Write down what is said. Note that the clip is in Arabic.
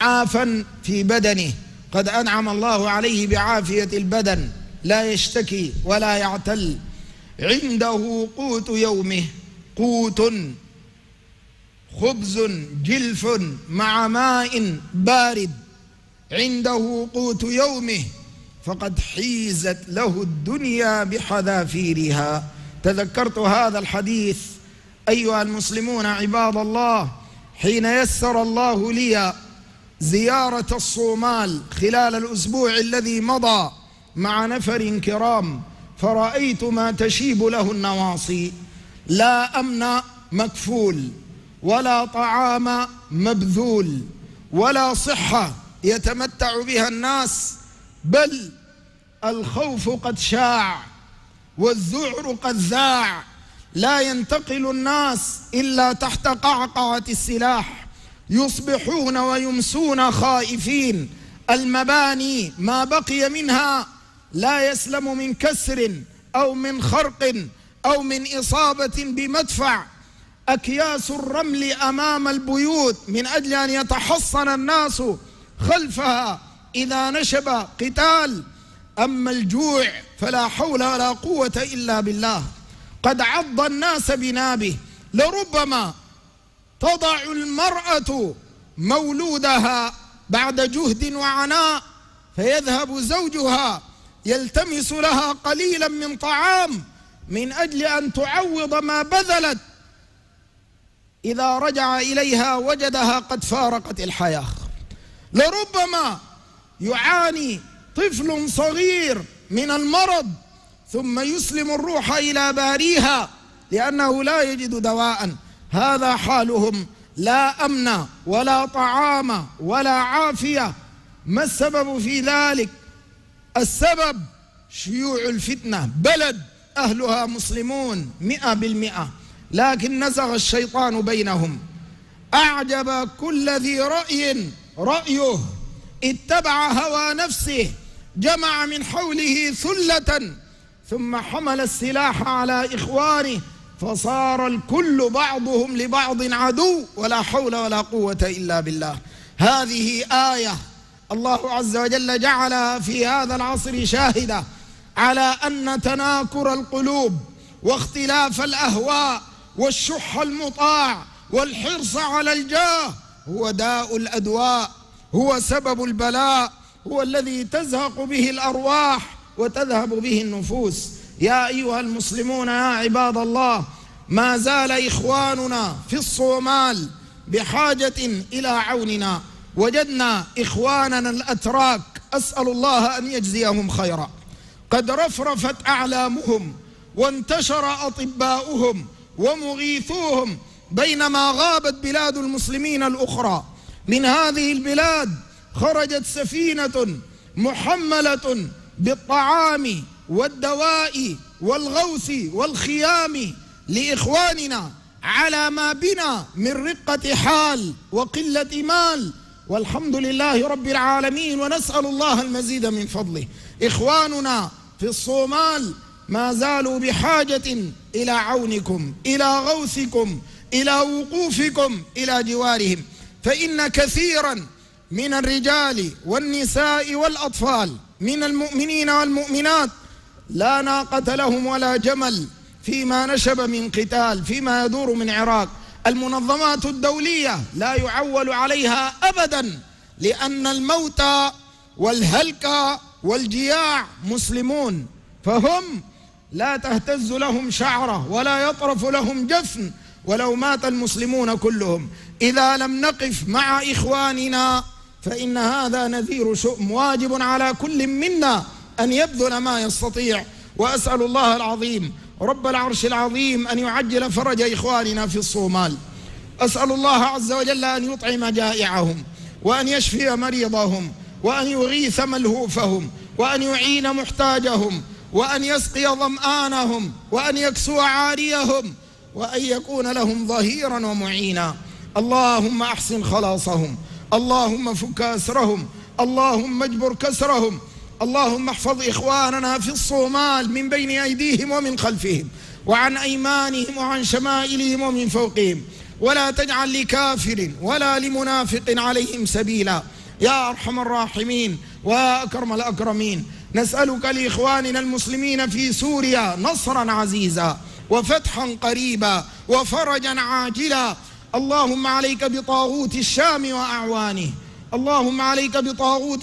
عافا في بدنه، قد أنعم الله عليه بعافية البدن، لا يشتكي ولا يعتل. عنده قوت يومه، قوت خبز جلف مع ماء بارد، عنده قوت يومه فقد حيزت له الدنيا بحذافيرها. تذكرت هذا الحديث أيها المسلمون عباد الله حين يسر الله لي زيارة الصومال خلال الأسبوع الذي مضى مع نفر كرام، فرأيت ما تشيب له النواصي. لا أمن مكفول، ولا طعام مبذول، ولا صحة يتمتع بها الناس، بل الخوف قد شاع والذعر قد ذاع. لا ينتقل الناس إلا تحت قعقعة السلاح، يصبحون ويمسون خائفين. المباني ما بقي منها لا يسلم من كسر أو من خرق أو من إصابة بمدفع. أكياس الرمل أمام البيوت من أجل أن يتحصن الناس خلفها إذا نشب قتال. أما الجوع فلا حول ولا قوة إلا بالله، قد عض الناس بنابه. لربما تضع المرأة مولودها بعد جهد وعناء، فيذهب زوجها يلتمس لها قليلا من طعام من أجل أن تعوض ما بذلت. إذا رجع إليها وجدها قد فارقت الحياة. لربما يعاني طفل صغير من المرض ثم يسلم الروح إلى باريها لأنه لا يجد دواء. هذا حالهم، لا أمن ولا طعام ولا عافية. ما السبب في ذلك؟ السبب شيوع الفتنة. بلد أهلها مسلمون 100%، لكن نزغ الشيطان بينهم. أعجب كل ذي رأي رأيه، اتبع هوى نفسه، جمع من حوله ثلة ثم حمل السلاح على إخوانه، فصار الكل بعضهم لبعض عدو، ولا حول ولا قوة إلا بالله. هذه آية الله عز وجل جعلها في هذا العصر شاهدة على أن تناكر القلوب واختلاف الأهواء والشح المطاع والحرص على الجاه هو داء الأدواء، هو سبب البلاء، هو الذي تزهق به الأرواح وتذهب به النفوس. يا أيها المسلمون يا عباد الله، ما زال إخواننا في الصومال بحاجة إلى عوننا. وجدنا إخواننا الأتراك، أسأل الله أن يجزيهم خيرا، قد رفرفت أعلامهم وانتشر أطباؤهم ومغيثوهم، بينما غابت بلاد المسلمين الأخرى. من هذه البلاد خرجت سفينة محملة بالطعام والدواء والغوث والخيام لإخواننا على ما بنا من رقة حال وقلة مال، والحمد لله رب العالمين، ونسأل الله المزيد من فضله. إخواننا في الصومال ما زالوا بحاجة إلى عونكم، إلى غوثكم، إلى وقوفكم إلى جوارهم، فإن كثيرا من الرجال والنساء والأطفال من المؤمنين والمؤمنات لا ناقة لهم ولا جمل فيما نشب من قتال، فيما يدور من عراق. المنظمات الدولية لا يعول عليها أبدا، لأن الموت والهلك والجياع مسلمون، فهم لا تهتز لهم شعرة ولا يطرف لهم جفن ولو مات المسلمون كلهم. إذا لم نقف مع إخواننا فإن هذا نذير شؤم. واجب على كل منا أن يبذل ما يستطيع. وأسأل الله العظيم رب العرش العظيم أن يعجل فرج إخواننا في الصومال. أسأل الله عز وجل أن يطعم جائعهم، وأن يشفي مريضهم، وأن يغيث ملهوفهم، وأن يعين محتاجهم، وأن يسقي ظمآنهم، وأن يكسو عاريهم، وأن يكون لهم ظهيرا ومعينا. اللهم أحسن خلاصهم، اللهم فك أسرهم، اللهم اجبر كسرهم، اللهم احفظ إخواننا في الصومال من بين أيديهم ومن خلفهم وعن أيمانهم وعن شمائلهم ومن فوقهم. ولا تجعل لكافر ولا لمنافق عليهم سبيلا يا أرحم الراحمين وأكرم الأكرمين. نسألك لإخواننا المسلمين في سوريا نصرا عزيزا وفتحا قريبا وفرجا عاجلا. اللهم عليك بطاغوت الشام وأعوانه، اللهم عليك بطاغوت